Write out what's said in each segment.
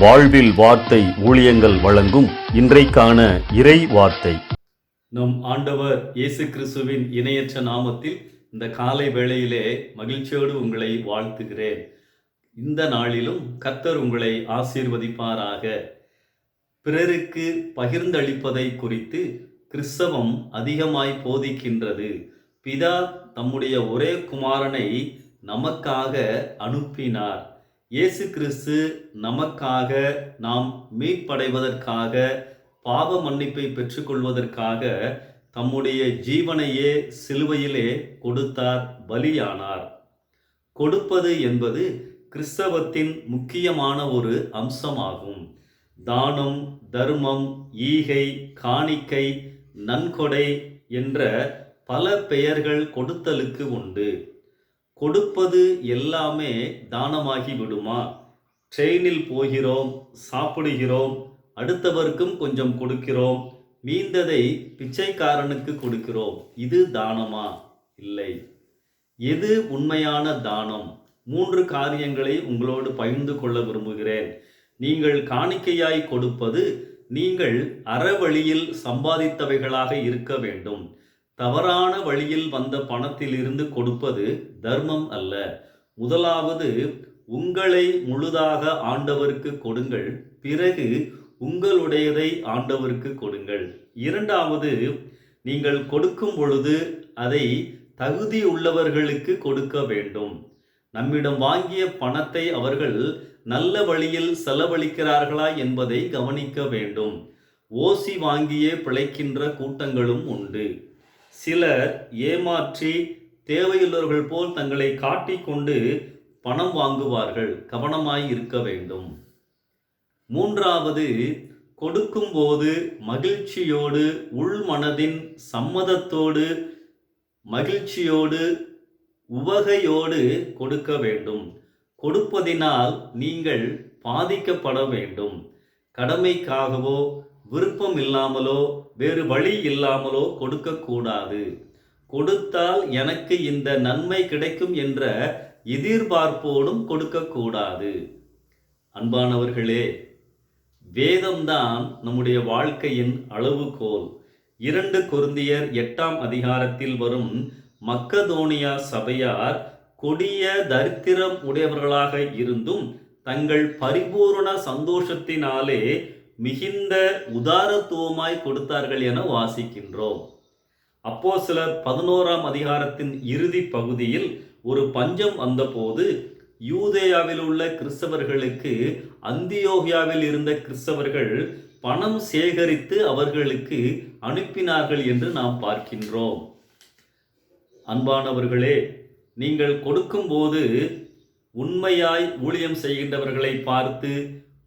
வாழ்வில் வார்த்தை ஊழியங்கள் வழங்கும் இன்றைக்கான இறை வார்த்தை. நம் ஆண்டவர் இயேசு கிறிஸ்துவின் இணையற்ற நாமத்தில் இந்த காலை வேளையிலே மகிழ்ச்சியோடு உங்களை வாழ்த்துகிறேன். இந்த நாளிலும் கர்த்தர் உங்களை ஆசீர்வதிப்பாராக. பிறருக்கு பகிர்ந்தளிப்பதை குறித்து கிறிஸ்தவம் அதிகமாய் போதிக்கின்றது. பிதா தம்முடைய ஒரே குமாரனை நமக்காக அனுப்பினார். இயேசு கிறிஸ்து நமக்காக, நாம் மீட்படைவதற்காக, பாவ மன்னிப்பை பெற்றுக்கொள்வதற்காக தம்முடைய ஜீவனையே சிலுவையிலே கொடுத்தார், பலியானார். கொடுப்பது என்பது கிறிஸ்தவத்தின் முக்கியமான ஒரு அம்சமாகும். தானம், தர்மம், ஈகை, காணிக்கை, நன்கொடை என்ற பல பெயர்கள் கொடுத்தலுக்கு உண்டு. கொடுப்பது எல்லாமே தானமாகி விடுமா? ட்ரெயினில் போகிறோம், சாப்பிடுகிறோம், அடுத்தவருக்கும் கொஞ்சம் கொடுக்கிறோம், மீந்ததை பிச்சைக்காரனுக்கு கொடுக்கிறோம். இது தானமா? இல்லை. எது உண்மையான தானம்? 3 காரியங்களை உங்களோடு பகிர்ந்து கொள்ள விரும்புகிறேன். நீங்கள் காணிக்கையாய் கொடுப்பது நீங்கள் அறவழியில் சம்பாதித்தவைகளாக இருக்க வேண்டும். தவறான வழியில் வந்த பணத்திலிருந்து கொடுப்பது தர்மம் அல்ல. முதலாவது, உங்களை முழுதாக ஆண்டவருக்கு கொடுங்கள், பிறகு உங்களுடையதை ஆண்டவருக்கு கொடுங்கள். இரண்டாவது, நீங்கள் கொடுக்கும் பொழுது அதை தகுதி உள்ளவர்களுக்கு கொடுக்க வேண்டும். நம்மிடம் வாங்கிய பணத்தை அவர்கள் நல்ல வழியில் செலவழிக்கிறார்களா என்பதை கவனிக்க வேண்டும். ஓசி வாங்கியே பிழைக்கின்ற கூட்டங்களும் உண்டு. சிலர் ஏமாற்றி தேவையுள்ளவர்கள் போல் தங்களை காட்டிக்கொண்டு பணம் வாங்குவார்கள். கவனமாய் இருக்க வேண்டும். மூன்றாவது, கொடுக்கும்போது மகிழ்ச்சியோடு, உள்மனதின் சம்மதத்தோடு, மகிழ்ச்சியோடு, உவகையோடு கொடுக்க வேண்டும். கொடுப்பதினால் நீங்கள் பாதிக்கப்பட வேண்டும். கடமைக்காகவோ விருப்பம் இல்லாமலோ வேறு வழி இல்லாமலோ கொடுக்கக்கூடாது. கொடுத்தால் எனக்கு இந்த நன்மை கிடைக்கும் என்ற எதிர்பார்ப்போடும் கொடுக்கக்கூடாது. அன்பானவர்களே, வேதம்தான் நம்முடைய வாழ்க்கையின் அளவுகோல். 2 கொரிந்தியர் 8ஆம் அதிகாரத்தில் வரும் மக்கதோனியா சபையார் கொடிய தரித்திரம் உடையவர்களாக இருந்தும் தங்கள் பரிபூரண சந்தோஷத்தினாலே மிகுந்த உதாரத்துவமாய் கொடுத்தார்கள் என வாசிக்கின்றோம். அப்போஸ்தலர் 11ஆம் அதிகாரத்தின் இறுதி பகுதியில் ஒரு பஞ்சம் வந்தபோது யூதேயாவில் உள்ள கிறிஸ்தவர்களுக்கு அந்தியோகியாவில் இருந்த கிறிஸ்தவர்கள் பணம் சேகரித்து அவர்களுக்கு அனுப்பினார்கள் என்று நாம் பார்க்கின்றோம். அன்பானவர்களே, நீங்கள் கொடுக்கும்போது உண்மையாய் ஊழியம் செய்கின்றவர்களை பார்த்து,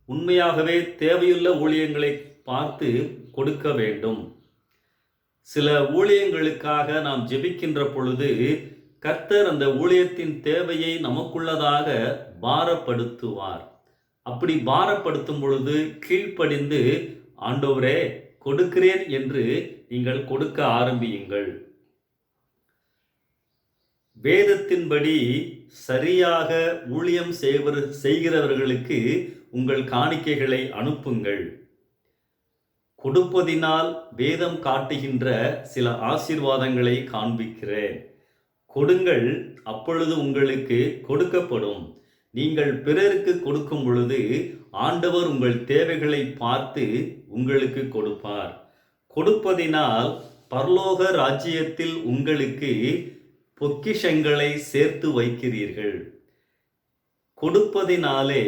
உண்மையாகவே தேவையுள்ள ஊழியங்களை பார்த்து கொடுக்க வேண்டும். சில ஊழியங்களுக்காக நாம் ஜெபிக்கின்ற பொழுது கர்த்தர் அந்த ஊழியத்தின் தேவையை நமக்குள்ளதாக பாரப்படுத்துவார். அப்படி பாரப்படுத்தும் பொழுது கீழ்ப்படிந்து, ஆண்டவரே கொடுக்கிறேன் என்று நீங்கள் கொடுக்க ஆரம்பியுங்கள். வேதத்தின்படி சரியாக ஊழியம் செய்கிறவர்களுக்கு உங்கள் காணிக்கைகளை அனுப்புங்கள். கொடுப்பதினால் வேதம் காட்டுகின்ற சில ஆசீர்வாதங்களை காண்பிக்கிறேன். கொடுங்கள், அப்பொழுது உங்களுக்கு கொடுக்கப்படும். நீங்கள் பிறருக்கு கொடுக்கும் பொழுது ஆண்டவர் உங்கள் தேவைகளை பார்த்து உங்களுக்கு கொடுப்பார். கொடுப்பதினால் பரலோக ராஜ்யத்தில் உங்களுக்கு பொக்கிஷங்களை சேர்த்து வைக்கிறீர்கள். கொடுப்பதினாலே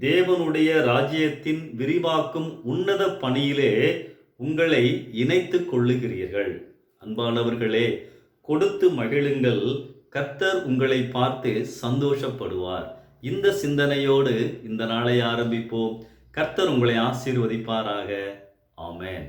தேவனுடைய ராஜ்யத்தின் விரிவாக்கும் உன்னத பணியிலே உங்களை இணைத்துக் கொள்ளுகிறீர்கள். அன்பானவர்களே, கொடுத்து மகிழுங்கள். கர்த்தர் உங்களை பார்த்து சந்தோஷப்படுவார். இந்த சிந்தனையோடு இந்த நாளை ஆரம்பிப்போம். கர்த்தர் உங்களை ஆசீர்வதிப்பாராக. ஆமென்.